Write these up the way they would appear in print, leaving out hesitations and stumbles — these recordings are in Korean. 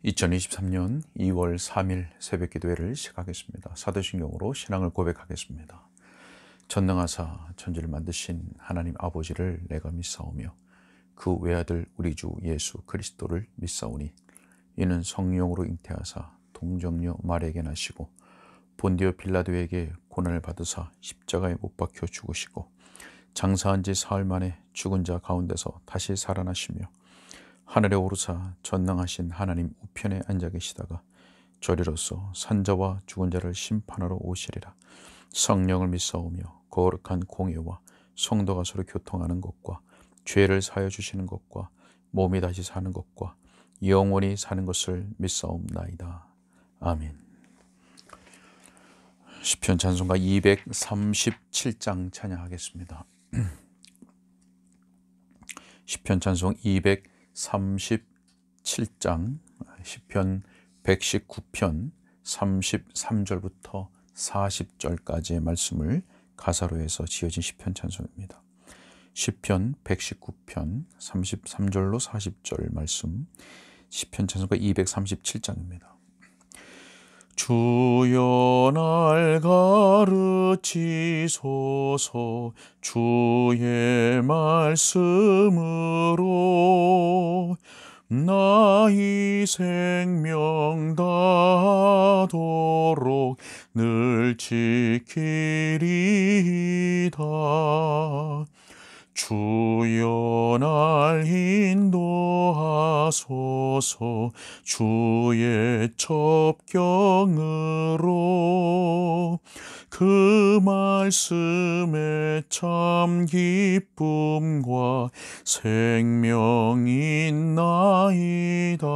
2023년 2월 3일 새벽 기도회를 시작하겠습니다. 사도신경으로 신앙을 고백하겠습니다. 전능하사 천지를 만드신 하나님 아버지를 내가 믿사오며 그 외아들 우리 주 예수 그리스도를 믿사오니 이는 성령으로 잉태하사 동정녀 마리아에게 나시고 본디오 빌라도에게 고난을 받으사 십자가에 못 박혀 죽으시고 장사한 지 사흘 만에 죽은 자 가운데서 다시 살아나시며 하늘에 오르사 전능하신 하나님 우편에 앉아 계시다가 저리로서 산자와 죽은 자를 심판하러 오시리라. 성령을 믿사오며 거룩한 공예와 성도가 서로 교통하는 것과 죄를 사하여 주시는 것과 몸이 다시 사는 것과 영원히 사는 것을 믿사옵나이다. 아멘. 시편 찬송가 237장 찬양하겠습니다. 시편 찬송 237장 시편 119편 33절부터 40절까지의 말씀을 가사로 해서 지어진 시편 찬송입니다. 시편 119편 33절로 40절 말씀, 시편 찬송가 237장입니다. 주여 날 가르치소서 주의 말씀으로 나의 생명 다하도록 늘 지키리이다. 주여 날 인도하소서 주의 첩경으로 그 말씀에 참 기쁨과 생명이 있나이다.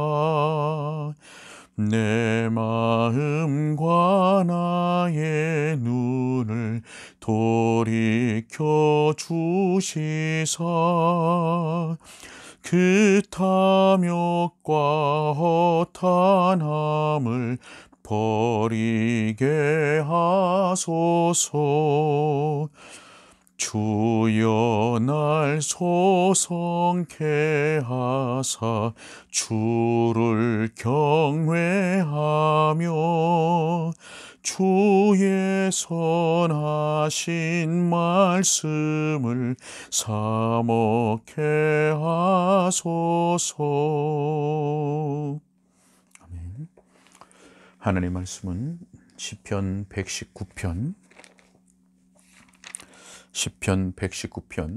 내 마음과 나의 눈을 돌이켜 주시사 그 탐욕과 허탄함을 버리게 하소서. 주여 날 소성케 하사 주를 경외하며 주의 선하신 말씀을 사먹게 하소서. 아멘. 하나님의 말씀은 시편 119편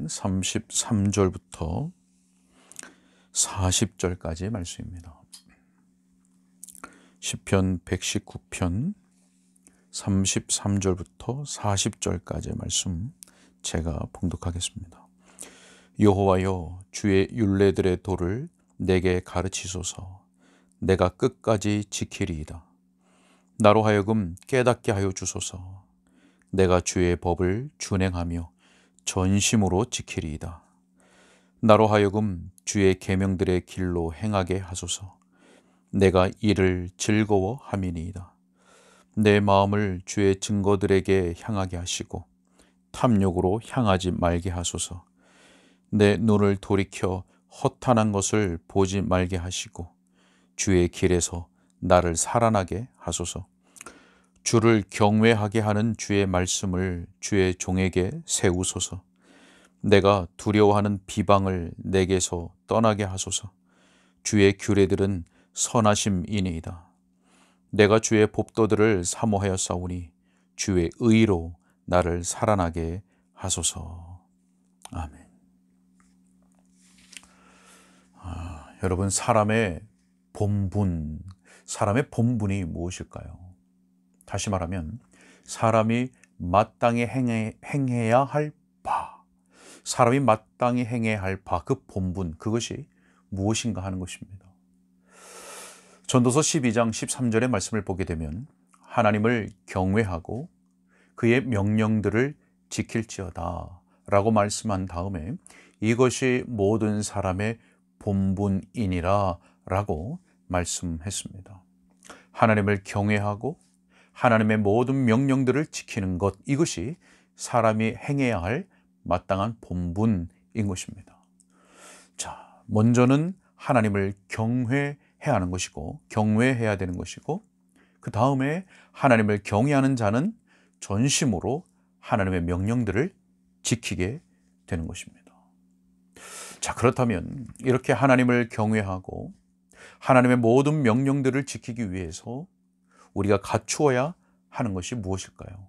33절부터 40절까지의 말씀입니다. 시편 119편 33절부터 40절까지의 말씀 제가 봉독하겠습니다. 여호와여, 주의 율례들의 도를 내게 가르치소서. 내가 끝까지 지키리이다. 나로 하여금 깨닫게 하여 주소서. 내가 주의 법을 준행하며 전심으로 지키리이다. 나로 하여금 주의 계명들의 길로 행하게 하소서. 내가 이를 즐거워함이니이다. 내 마음을 주의 증거들에게 향하게 하시고 탐욕으로 향하지 말게 하소서. 내 눈을 돌이켜 허탄한 것을 보지 말게 하시고 주의 길에서 나를 살아나게 하소서. 주를 경외하게 하는 주의 말씀을 주의 종에게 세우소서. 내가 두려워하는 비방을 내게서 떠나게 하소서. 주의 규례들은 선하심이니이다. 내가 주의 법도들을 사모하였사오니 주의 의로 나를 살아나게 하소서. 아멘. 여러분, 사람의 본분이 무엇일까요? 다시 말하면 사람이 마땅히 행해야 할 바, 사람이 마땅히 행해야 할 바, 그 본분, 그것이 무엇인가 하는 것입니다. 전도서 12장 13절의 말씀을 보게 되면 하나님을 경외하고 그의 명령들을 지킬지어다 라고 말씀한 다음에 이것이 모든 사람의 본분이니라 라고 말씀했습니다. 하나님을 경외하고 하나님의 모든 명령들을 지키는 것, 이것이 사람이 행해야 할 마땅한 본분인 것입니다. 자, 먼저는 하나님을 경외해야 하는 것이고 경외해야 되는 것이고, 그 다음에 하나님을 경외하는 자는 전심으로 하나님의 명령들을 지키게 되는 것입니다. 자, 그렇다면 이렇게 하나님을 경외하고 하나님의 모든 명령들을 지키기 위해서 우리가 갖추어야 하는 것이 무엇일까요?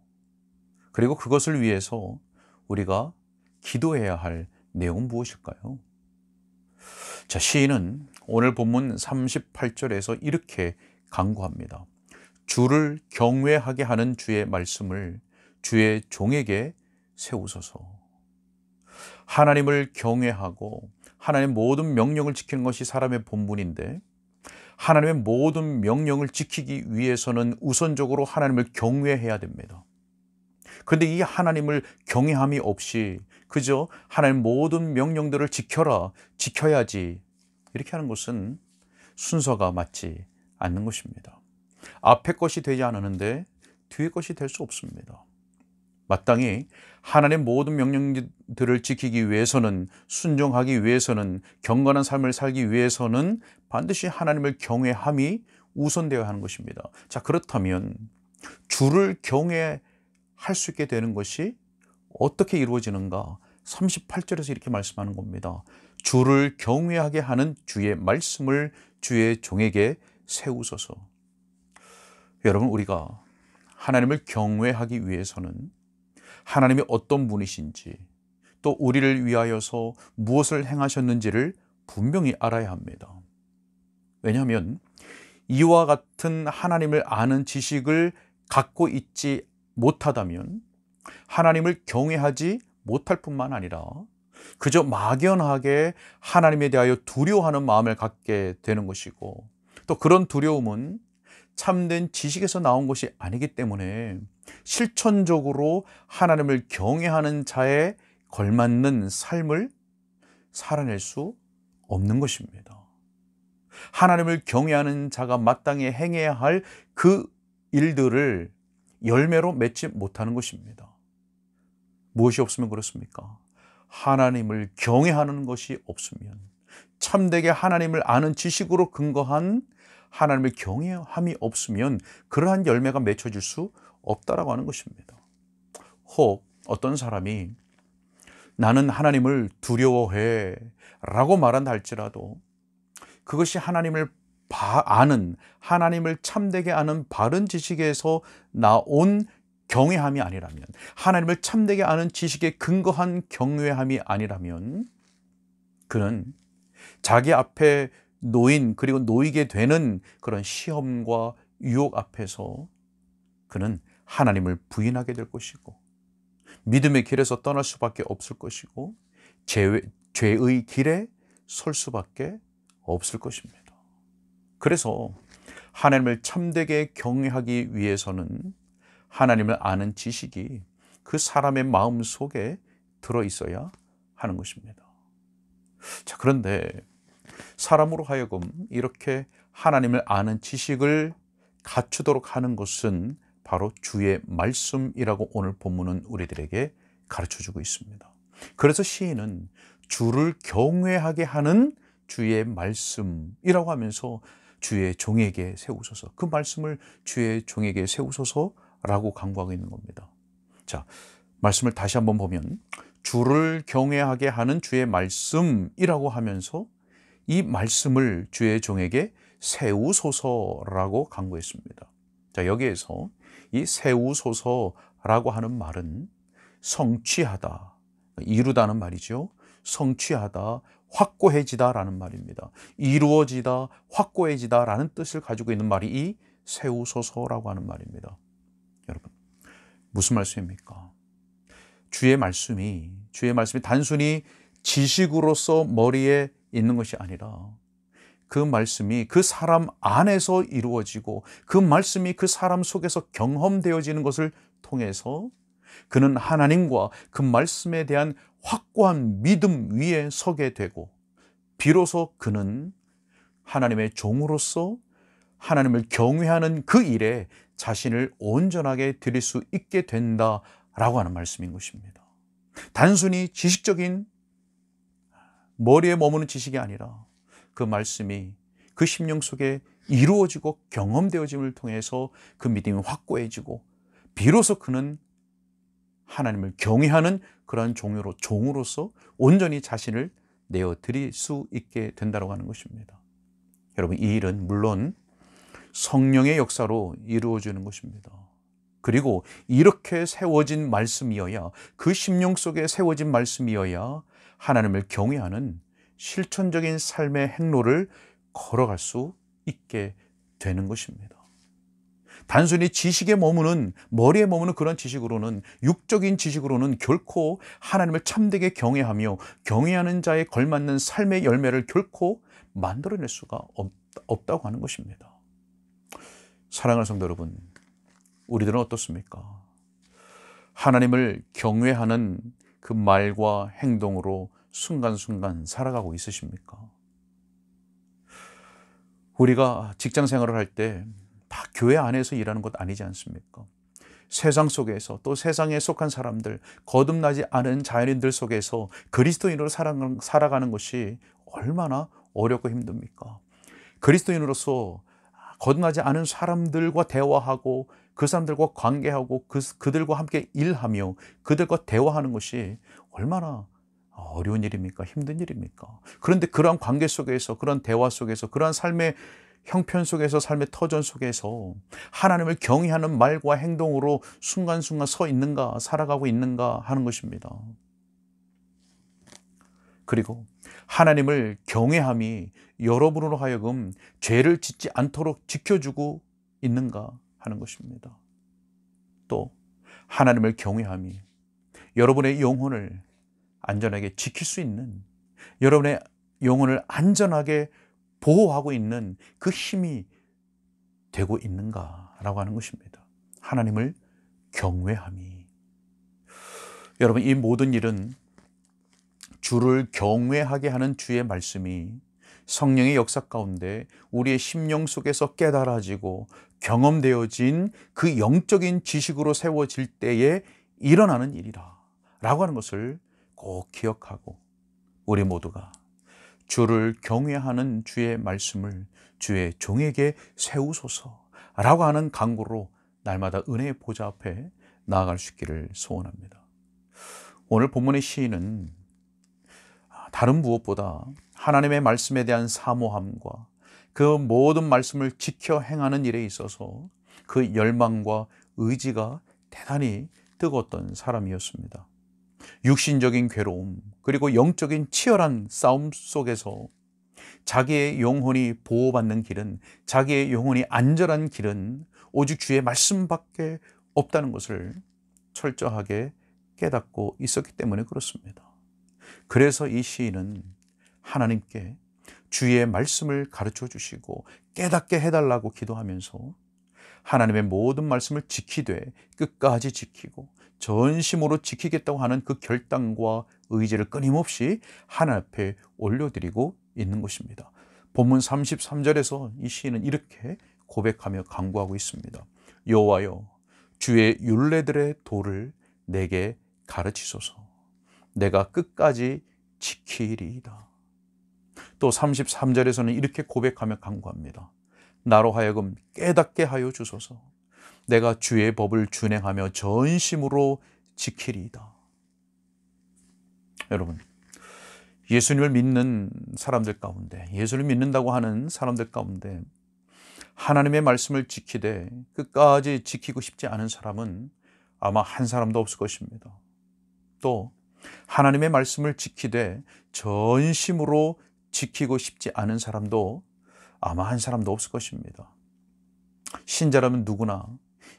그리고 그것을 위해서 우리가 기도해야 할 내용은 무엇일까요? 자, 시인은 오늘 본문 38절에서 이렇게 간구합니다. 주를 경외하게 하는 주의 말씀을 주의 종에게 세우소서. 하나님을 경외하고 하나님의 모든 명령을 지키는 것이 사람의 본분인데, 하나님의 모든 명령을 지키기 위해서는 우선적으로 하나님을 경외해야 됩니다. 그런데 이 하나님을 경외함이 없이 그저 하나님 모든 명령들을 지켜라, 지켜야지 이렇게 하는 것은 순서가 맞지 않는 것입니다. 앞에 것이 되지 않았는데 뒤에 것이 될 수 없습니다. 마땅히 하나님의 모든 명령들을 지키기 위해서는, 순종하기 위해서는, 경건한 삶을 살기 위해서는 반드시 하나님을 경외함이 우선되어야 하는 것입니다. 자, 그렇다면 주를 경외할 수 있게 되는 것이 어떻게 이루어지는가? 38절에서 이렇게 말씀하는 겁니다. 주를 경외하게 하는 주의 말씀을 주의 종에게 세우소서. 여러분, 우리가 하나님을 경외하기 위해서는 하나님이 어떤 분이신지, 또 우리를 위하여서 무엇을 행하셨는지를 분명히 알아야 합니다. 왜냐하면 이와 같은 하나님을 아는 지식을 갖고 있지 못하다면 하나님을 경외하지 못할 뿐만 아니라 그저 막연하게 하나님에 대하여 두려워하는 마음을 갖게 되는 것이고, 또 그런 두려움은 참된 지식에서 나온 것이 아니기 때문에 실천적으로 하나님을 경외하는 자에 걸맞는 삶을 살아낼 수 없는 것입니다. 하나님을 경외하는 자가 마땅히 행해야 할 그 일들을 열매로 맺지 못하는 것입니다. 무엇이 없으면 그렇습니까? 하나님을 경외하는 것이 없으면, 참되게 하나님을 아는 지식으로 근거한 하나님을 경외함이 없으면 그러한 열매가 맺혀질 수 없다라고 하는 것입니다. 혹 어떤 사람이 나는 하나님을 두려워해 라고 말한다 할지라도 그것이 하나님을 아는, 하나님을 참되게 아는 바른 지식에서 나온 경외함이 아니라면, 하나님을 참되게 아는 지식에 근거한 경외함이 아니라면 그는 자기 앞에 놓인, 그리고 놓이게 되는 그런 시험과 유혹 앞에서 그는 하나님을 부인하게 될 것이고, 믿음의 길에서 떠날 수밖에 없을 것이고, 죄의 길에 설 수밖에 없을 것입니다. 그래서 하나님을 참되게 경외하기 위해서는 하나님을 아는 지식이 그 사람의 마음 속에 들어 있어야 하는 것입니다. 자, 그런데 사람으로 하여금 이렇게 하나님을 아는 지식을 갖추도록 하는 것은 바로 주의 말씀이라고 오늘 본문은 우리들에게 가르쳐주고 있습니다. 그래서 시인은 주를 경외하게 하는 주의 말씀이라고 하면서 주의 종에게 세우소서, 그 말씀을 주의 종에게 세우소서라고 간구하고 있는 겁니다. 자, 말씀을 다시 한번 보면 주를 경외하게 하는 주의 말씀이라고 하면서 이 말씀을 주의 종에게 세우소서라고 간구했습니다. 자, 여기에서 이 세우소서라고 하는 말은 성취하다, 이루다는 말이죠. 성취하다, 확고해지다라는 말입니다. 이루어지다, 확고해지다라는 뜻을 가지고 있는 말이 이 세우소서라고 하는 말입니다. 여러분, 무슨 말씀입니까? 주의 말씀이 단순히 지식으로서 머리에 있는 것이 아니라 그 말씀이 그 사람 안에서 이루어지고, 그 말씀이 그 사람 속에서 경험되어지는 것을 통해서 그는 하나님과 그 말씀에 대한 확고한 믿음 위에 서게 되고, 비로소 그는 하나님의 종으로서 하나님을 경외하는 그 일에 자신을 온전하게 드릴 수 있게 된다라고 하는 말씀인 것입니다. 단순히 지식적인 머리에 머무는 지식이 아니라 그 말씀이 그 심령 속에 이루어지고 경험되어짐을 통해서 그 믿음이 확고해지고 비로소 그는 하나님을 경외하는 그러한 종으로서 온전히 자신을 내어드릴 수 있게 된다고 하는 것입니다. 여러분, 이 일은 물론 성령의 역사로 이루어지는 것입니다. 그리고 이렇게 세워진 말씀이어야, 그 심령 속에 세워진 말씀이어야 하나님을 경외하는 실천적인 삶의 행로를 걸어갈 수 있게 되는 것입니다. 단순히 지식에 머무는, 머리에 머무는 그런 지식으로는, 육적인 지식으로는 결코 하나님을 참되게 경외하며 경외하는 자에 걸맞는 삶의 열매를 결코 만들어낼 수가 없다고 하는 것입니다. 사랑하는 성도 여러분, 우리들은 어떻습니까? 하나님을 경외하는 그 말과 행동으로 순간순간 살아가고 있으십니까? 우리가 직장 생활을 할 때 다 교회 안에서 일하는 것 아니지 않습니까? 세상 속에서, 또 세상에 속한 사람들, 거듭나지 않은 자연인들 속에서 그리스도인으로 살아가는 것이 얼마나 어렵고 힘듭니까? 그리스도인으로서 거듭나지 않은 사람들과 대화하고 그 사람들과 관계하고 그들과 함께 일하며 그들과 대화하는 것이 얼마나 어려운 일입니까? 힘든 일입니까? 그런데 그러한 관계 속에서, 그런 대화 속에서, 그러한 삶의 형편 속에서, 삶의 터전 속에서 하나님을 경외하는 말과 행동으로 순간순간 서 있는가, 살아가고 있는가 하는 것입니다. 그리고 하나님을 경외함이 여러분으로 하여금 죄를 짓지 않도록 지켜주고 있는가 하는 것입니다. 또 하나님을 경외함이 여러분의 영혼을 안전하게 지킬 수 있는, 여러분의 영혼을 안전하게 보호하고 있는 그 힘이 되고 있는가라고 하는 것입니다. 하나님을 경외함이. 여러분, 이 모든 일은 주를 경외하게 하는 주의 말씀이 성령의 역사 가운데 우리의 심령 속에서 깨달아지고 경험되어진 그 영적인 지식으로 세워질 때에 일어나는 일이라 라고 하는 것을 꼭 기억하고, 우리 모두가 주를 경외하는 주의 말씀을 주의 종에게 세우소서라고 하는 간구로 날마다 은혜의 보좌 앞에 나아갈 수 있기를 소원합니다. 오늘 본문의 시인은 다른 무엇보다 하나님의 말씀에 대한 사모함과 그 모든 말씀을 지켜 행하는 일에 있어서 그 열망과 의지가 대단히 뜨거웠던 사람이었습니다. 육신적인 괴로움, 그리고 영적인 치열한 싸움 속에서 자기의 영혼이 보호받는 길은, 자기의 영혼이 안전한 길은 오직 주의 말씀밖에 없다는 것을 철저하게 깨닫고 있었기 때문에 그렇습니다. 그래서 이 시인은 하나님께 주의 말씀을 가르쳐 주시고 깨닫게 해달라고 기도하면서 하나님의 모든 말씀을 지키되 끝까지 지키고 전심으로 지키겠다고 하는 그 결단과 의지를 끊임없이 하나님 앞에 올려드리고 있는 것입니다. 본문 33절에서 이 시인은 이렇게 고백하며 간구하고 있습니다. 여호와여, 주의 율례들의 도를 내게 가르치소서. 내가 끝까지 지키리이다. 또 33절에서는 이렇게 고백하며 간구합니다. 나로 하여금 깨닫게 하여 주소서. 내가 주의 법을 준행하며 전심으로 지키리이다. 여러분, 예수님을 믿는 사람들 가운데, 예수를 믿는다고 하는 사람들 가운데 하나님의 말씀을 지키되 끝까지 지키고 싶지 않은 사람은 아마 한 사람도 없을 것입니다. 또 하나님의 말씀을 지키되 전심으로 지키고 싶지 않은 사람도 아마 한 사람도 없을 것입니다. 신자라면 누구나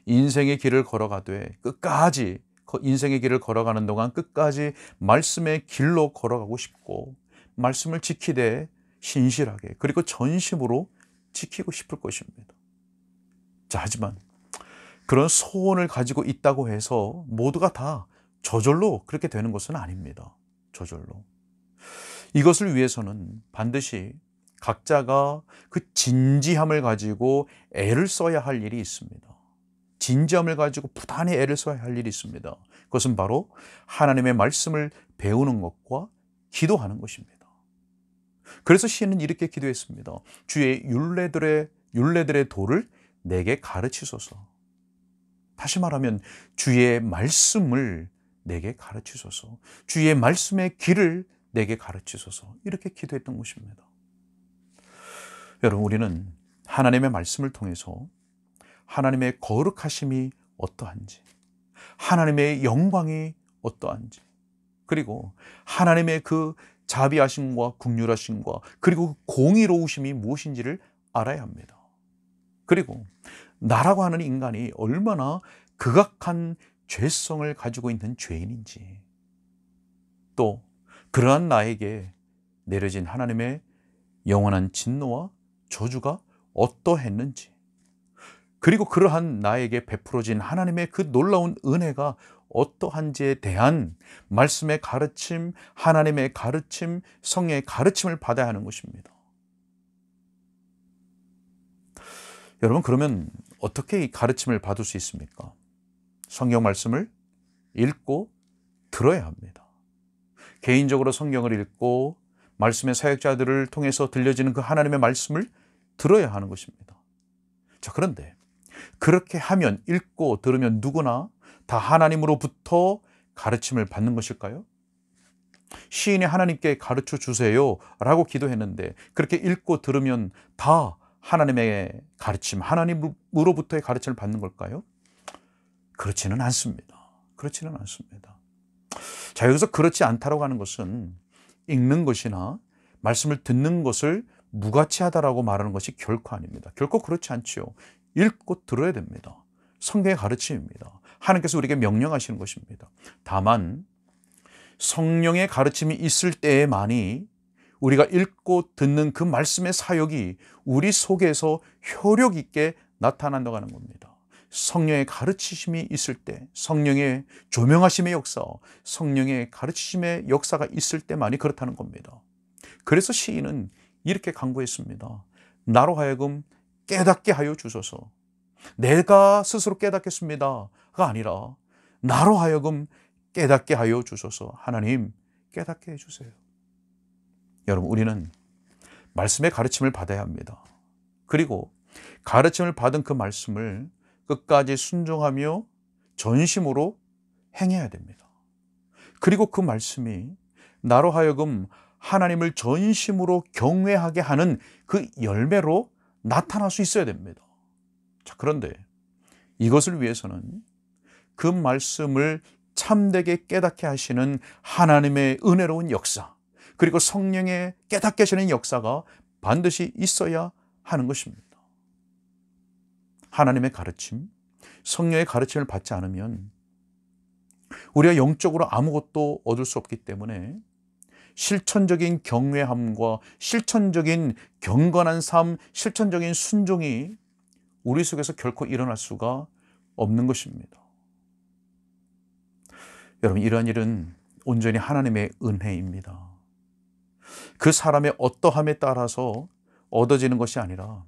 인생의 길을 걸어가되 끝까지, 인생의 길을 걸어가는 동안 끝까지 말씀의 길로 걸어가고 싶고 말씀을 지키되 신실하게 그리고 전심으로 지키고 싶을 것입니다. 자, 하지만 그런 소원을 가지고 있다고 해서 모두가 다 저절로 그렇게 되는 것은 아닙니다. 저절로. 이것을 위해서는 반드시 각자가 그 진지함을 가지고 애를 써야 할 일이 있습니다. 진지함을 가지고 부단히 애를 써야 할 일이 있습니다. 그것은 바로 하나님의 말씀을 배우는 것과 기도하는 것입니다. 그래서 시인은 이렇게 기도했습니다. 주의 율례들의 도를 내게 가르치소서. 다시 말하면 주의 말씀을 내게 가르치소서. 주의 말씀의 길을 내게 가르치소서. 이렇게 기도했던 것입니다. 여러분, 우리는 하나님의 말씀을 통해서 하나님의 거룩하심이 어떠한지, 하나님의 영광이 어떠한지, 그리고 하나님의 그 자비하심과 긍휼하심과 그리고 공의로우심이 무엇인지를 알아야 합니다. 그리고 나라고 하는 인간이 얼마나 극악한 죄성을 가지고 있는 죄인인지, 또 그러한 나에게 내려진 하나님의 영원한 진노와 저주가 어떠했는지, 그리고 그러한 나에게 베풀어진 하나님의 그 놀라운 은혜가 어떠한지에 대한 말씀의 가르침, 하나님의 가르침, 성령의 가르침을 받아야 하는 것입니다. 여러분, 그러면 어떻게 이 가르침을 받을 수 있습니까? 성경 말씀을 읽고 들어야 합니다. 개인적으로 성경을 읽고 말씀의 사역자들을 통해서 들려지는 그 하나님의 말씀을 들어야 하는 것입니다. 자, 그런데 그렇게 하면, 읽고 들으면 누구나 다 하나님으로부터 가르침을 받는 것일까요? 시인이 하나님께 가르쳐 주세요 라고 기도했는데, 그렇게 읽고 들으면 다 하나님의 가르침, 하나님으로부터의 가르침을 받는 걸까요? 그렇지는 않습니다. 그렇지는 않습니다. 자, 여기서 그렇지 않다라고 하는 것은 읽는 것이나 말씀을 듣는 것을 무가치하다라고 말하는 것이 결코 아닙니다. 결코 그렇지 않지요. 읽고 들어야 됩니다. 성경의 가르침입니다. 하나님께서 우리에게 명령하시는 것입니다. 다만 성령의 가르침이 있을 때에만이 우리가 읽고 듣는 그 말씀의 사역이 우리 속에서 효력 있게 나타난다고 하는 겁니다. 성령의 가르치심이 있을 때, 성령의 조명하심의 역사, 성령의 가르치심의 역사가 있을 때만이 그렇다는 겁니다. 그래서 시인은 이렇게 간구했습니다. 나로 하여금 깨닫게 하여 주소서. 내가 스스로 깨닫겠습니다가 아니라 나로 하여금 깨닫게 하여 주소서. 하나님, 깨닫게 해주세요. 여러분, 우리는 말씀의 가르침을 받아야 합니다. 그리고 가르침을 받은 그 말씀을 끝까지 순종하며 전심으로 행해야 됩니다. 그리고 그 말씀이 나로 하여금 하나님을 전심으로 경외하게 하는 그 열매로 나타날 수 있어야 됩니다. 자, 그런데 이것을 위해서는 그 말씀을 참되게 깨닫게 하시는 하나님의 은혜로운 역사, 그리고 성령의 깨닫게 하시는 역사가 반드시 있어야 하는 것입니다. 하나님의 가르침, 성령의 가르침을 받지 않으면 우리가 영적으로 아무것도 얻을 수 없기 때문에 실천적인 경외함과 실천적인 경건한 삶, 실천적인 순종이 우리 속에서 결코 일어날 수가 없는 것입니다. 여러분, 이러한 일은 온전히 하나님의 은혜입니다. 그 사람의 어떠함에 따라서 얻어지는 것이 아니라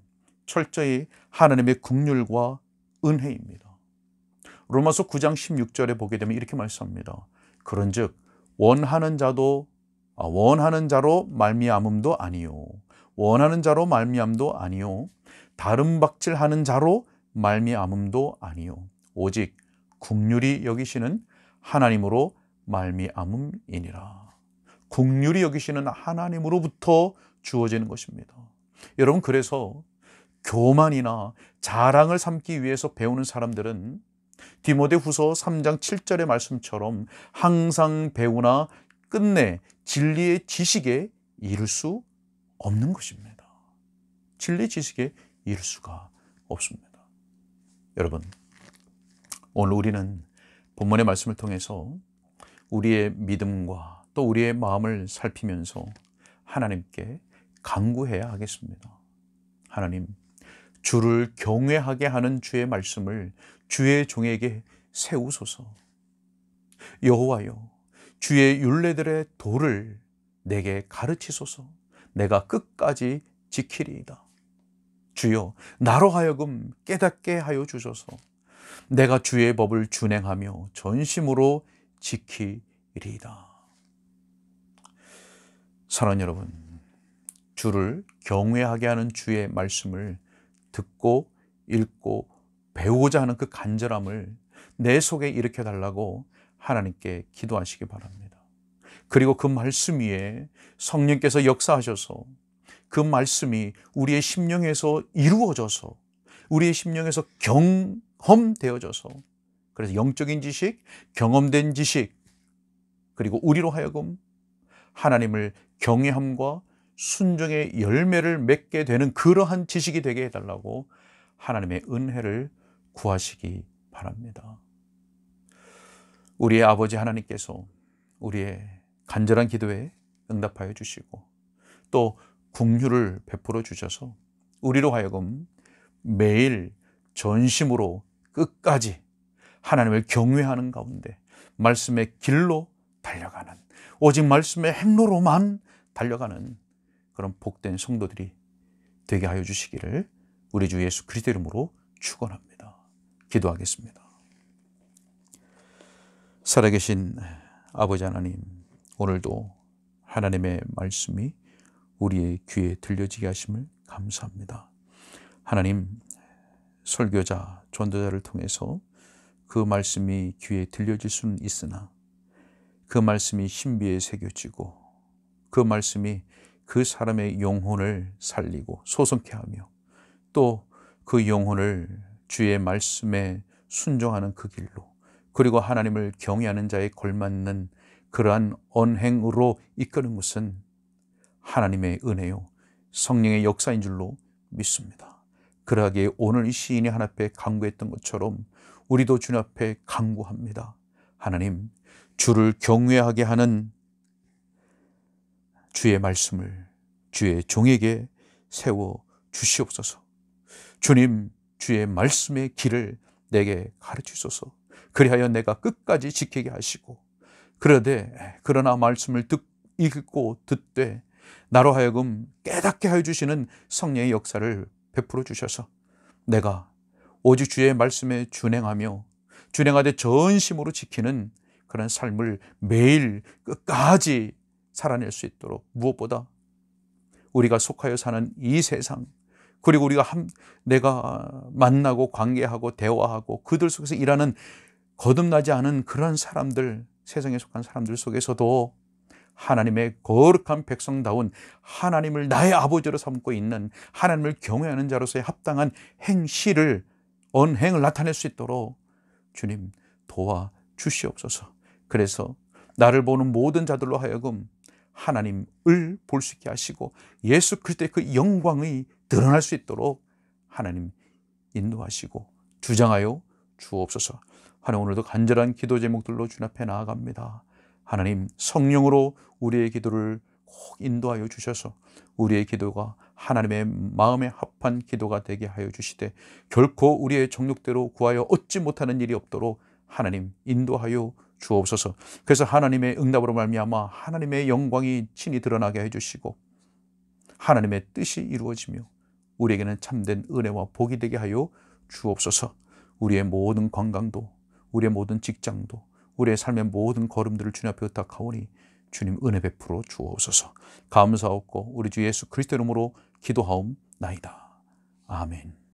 철저히 하나님의 긍휼과 은혜입니다. 로마서 9장 16절에 보게 되면 이렇게 말씀합니다. 그런즉 원하는 자로 말미암음도 아니요, 원하는 자로 말미암도 아니요, 다른 박질하는 자로 말미암음도 아니요, 오직 긍휼히 여기시는 하나님으로 말미암음이니라. 긍휼히 여기시는 하나님으로부터 주어지는 것입니다. 여러분, 그래서 교만이나 자랑을 삼기 위해서 배우는 사람들은 디모데후서 3장 7절의 말씀처럼 항상 배우나 끝내 진리의 지식에 이를 수 없는 것입니다. 진리의 지식에 이를 수가 없습니다. 여러분, 오늘 우리는 본문의 말씀을 통해서 우리의 믿음과 또 우리의 마음을 살피면서 하나님께 간구해야 하겠습니다. 하나님, 주를 경외하게 하는 주의 말씀을 주의 종에게 세우소서. 여호와여, 주의 율례들의 도를 내게 가르치소서. 내가 끝까지 지키리이다. 주여, 나로 하여금 깨닫게 하여 주소서. 내가 주의 법을 준행하며 전심으로 지키리이다. 사랑하는 여러분, 주를 경외하게 하는 주의 말씀을 듣고 읽고 배우고자 하는 그 간절함을 내 속에 일으켜달라고 하나님께 기도하시기 바랍니다. 그리고 그 말씀 위에 성령께서 역사하셔서 그 말씀이 우리의 심령에서 이루어져서 우리의 심령에서 경험되어져서, 그래서 영적인 지식, 경험된 지식, 그리고 우리로 하여금 하나님을 경외함과 순종의 열매를 맺게 되는 그러한 지식이 되게 해달라고 하나님의 은혜를 구하시기 바랍니다. 우리의 아버지 하나님께서 우리의 간절한 기도에 응답하여 주시고 또 긍휼을 베풀어 주셔서 우리로 하여금 매일 전심으로 끝까지 하나님을 경외하는 가운데 말씀의 길로 달려가는, 오직 말씀의 행로로만 달려가는 그런 복된 성도들이 되게 하여 주시기를 우리 주 예수 그리스도 이름으로 축원합니다. 기도하겠습니다. 살아계신 아버지 하나님, 오늘도 하나님의 말씀이 우리의 귀에 들려지게 하심을 감사합니다. 하나님, 설교자, 전도자를 통해서 그 말씀이 귀에 들려질 수는 있으나 그 말씀이 신비에 새겨지고 그 말씀이 그 사람의 영혼을 살리고 소성케 하며 또 그 영혼을 주의 말씀에 순종하는 그 길로, 그리고 하나님을 경외하는 자에 걸맞는 그러한 언행으로 이끄는 것은 하나님의 은혜요 성령의 역사인 줄로 믿습니다. 그러하기에 오늘 이 시인이 하나님 앞에 간구했던 것처럼 우리도 주님 앞에 간구합니다. 하나님, 주를 경외하게 하는 주의 말씀을 주의 종에게 세워 주시옵소서. 주님, 주의 말씀의 길을 내게 가르치소서. 그리하여 내가 끝까지 지키게 하시고, 그러나 말씀을 읽고 듣되 나로 하여금 깨닫게 하여 주시는 성령의 역사를 베풀어 주셔서 내가 오직 주의 말씀에 준행하되 전심으로 지키는 그런 삶을 매일 끝까지 살아낼 수 있도록, 무엇보다 우리가 속하여 사는 이 세상, 그리고 내가 만나고 관계하고 대화하고 그들 속에서 일하는 거듭나지 않은 그런 사람들, 세상에 속한 사람들 속에서도 하나님의 거룩한 백성다운 하나님을 나의 아버지로 삼고 있는 하나님을 경외하는 자로서의 합당한 행실을, 언행을 나타낼 수 있도록 주님 도와주시옵소서. 그래서 나를 보는 모든 자들로 하여금 하나님을 볼 수 있게 하시고 예수 그리스도의 그 영광이 드러날 수 있도록 하나님 인도하시고 주장하여 주옵소서. 하나님, 오늘도 간절한 기도 제목들로 주님 앞에 나아갑니다. 하나님, 성령으로 우리의 기도를 꼭 인도하여 주셔서 우리의 기도가 하나님의 마음에 합한 기도가 되게 하여 주시되 결코 우리의 정욕대로 구하여 얻지 못하는 일이 없도록 하나님 인도하여 주옵소서. 그래서 하나님의 응답으로 말미암아 하나님의 영광이 친히 드러나게 해주시고 하나님의 뜻이 이루어지며 우리에게는 참된 은혜와 복이 되게 하여 주옵소서. 우리의 모든 건강도, 우리의 모든 직장도, 우리의 삶의 모든 걸음들을 주님 앞에 의탁하오니 주님 은혜 베풀어 주옵소서. 감사하옵고 우리 주 예수 그리스도 이름으로 기도하옵나이다. 아멘.